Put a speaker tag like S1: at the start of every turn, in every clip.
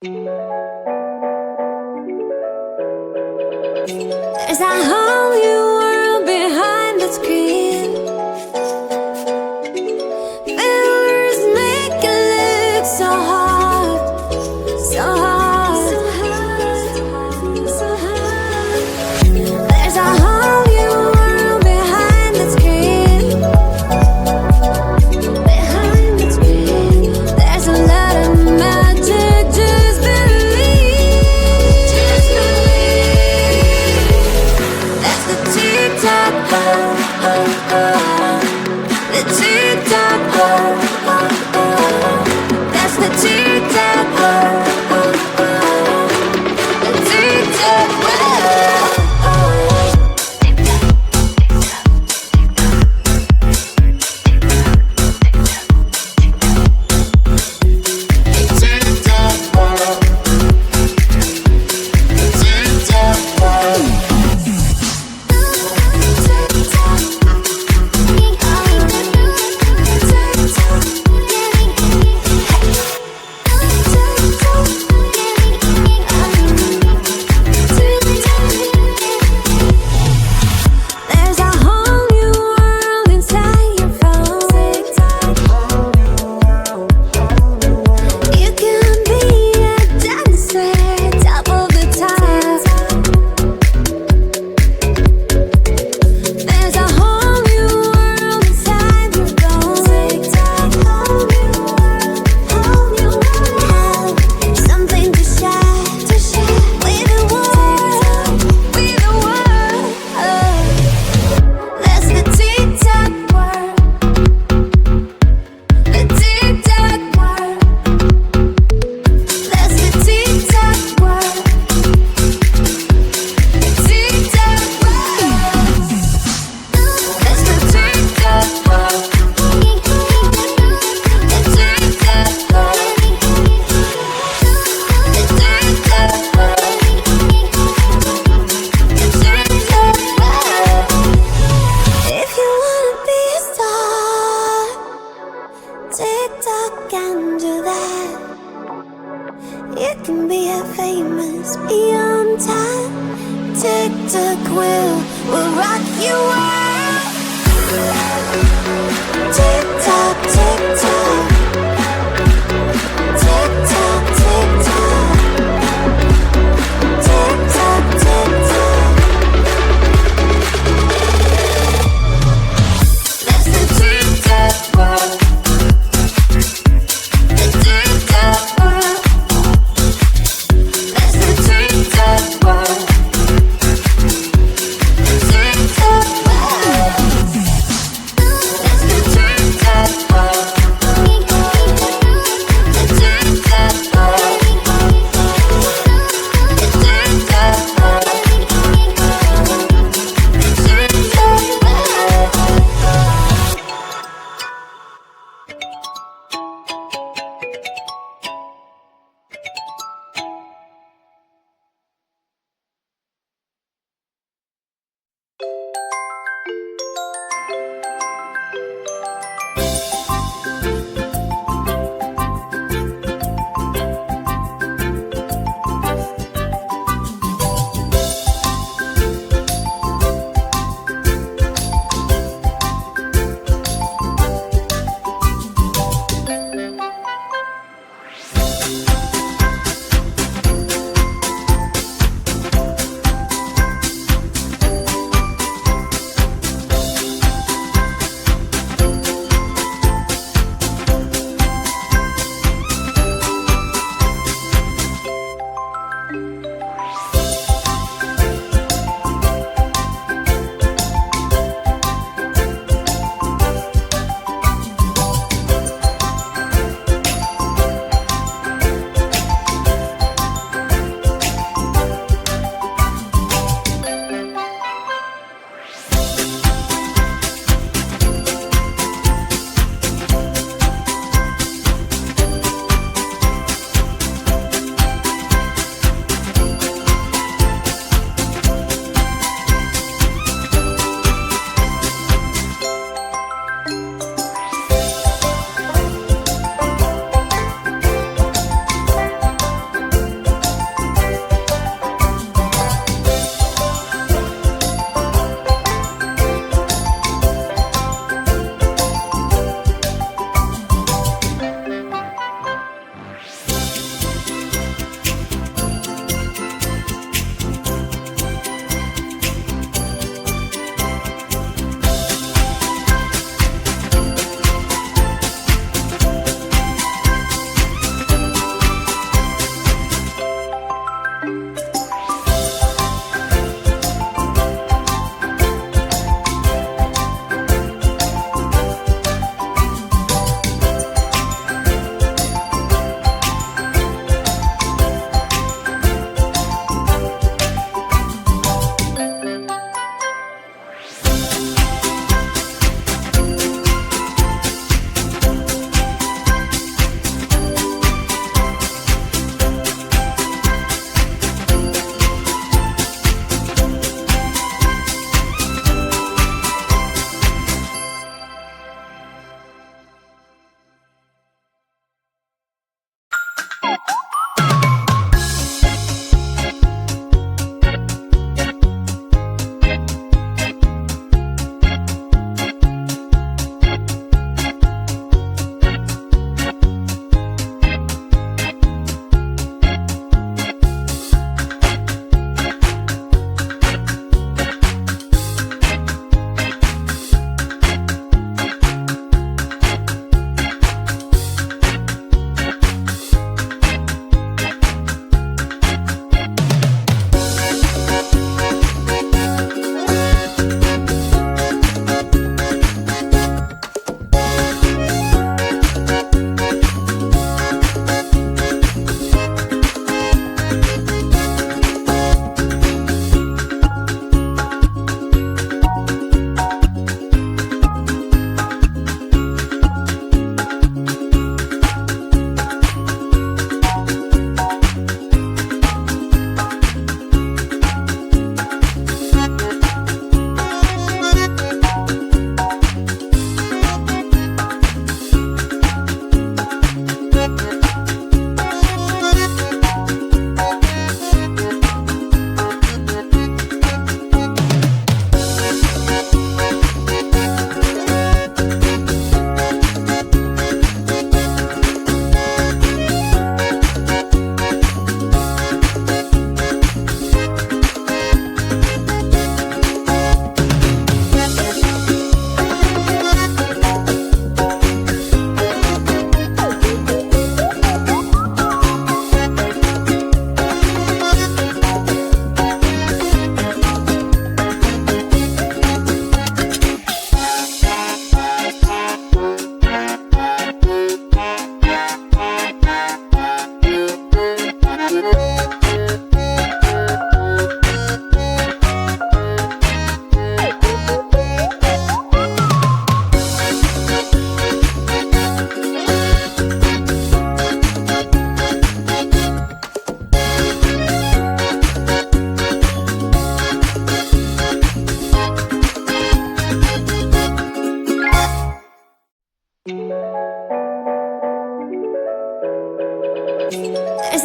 S1: There's a whole new world behind the screen. Fillers make it look so hard, so hard, so hard. There's a whole new world behind the screen. Behind the screen, there's a lot of magic. Just believe, just believe. That's the TikTok, the TikTok, that's the TikTok, the TikTok. There's a whole new world inside your phone. You can be a dancer, top of the top. There's a whole new world inside your phone. Whole new world, something to share with the world, with the world. That's the TikTok world, the TikTok world. That's the TikTok world, the TikTok world. That's the TikTok world, the TikTok world, the TikTok world, the TikTok world. If you wanna be a star, TikTok can do that. You can be a famous, be on time. TikTok will rock your world. TikTok, TikTok, TikTok, TikTok, TikTok, TikTok. That's the TikTok world, the TikTok world. That's the TikTok world, the TikTok world. That's the TikTok world,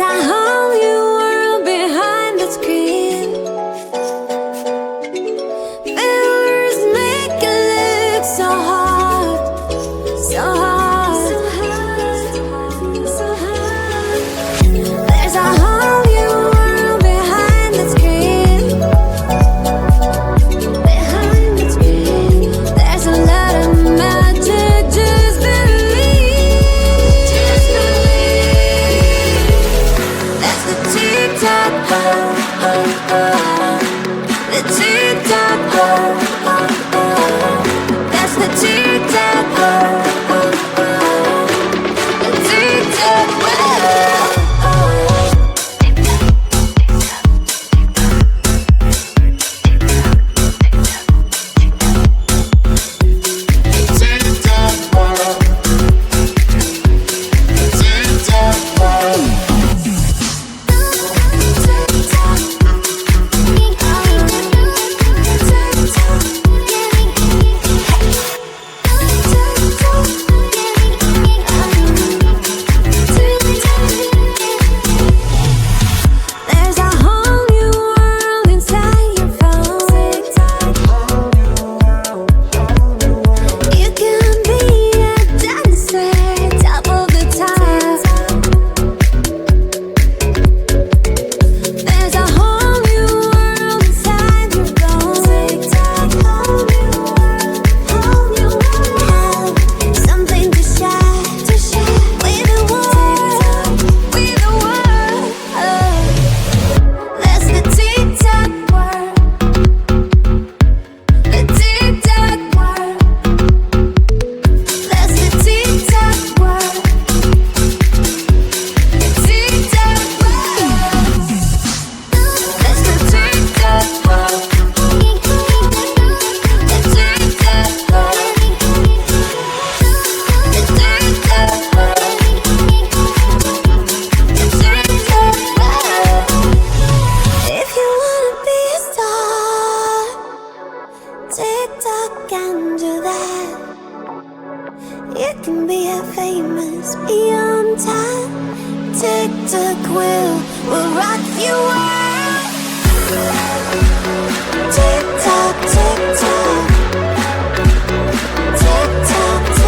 S1: a whole new world behind the screen. Filters make it look so hard, so hard, so hard, so hard. There's a whole new world behind the screen. Behind the screen, there's a lot of magic. Just believe, just believe. That's the TikTok, the TikTok, that's the TikTok, the TikTok world. There's a whole new world inside your phone. You can be a dancer, top of the top. There's a whole new world inside your phone. Whole new world, something to share with the world, with the world. That's the TikTok world, the TikTok world. That's the TikTok world, the TikTok world. That's the TikTok world, the TikTok world, the TikTok world, the TikTok world. If you wanna be a star, TikTok can do that. You can be a famous, be on time. TikTok will rock your world. TikTok, TikTok, TikTok, TikTok.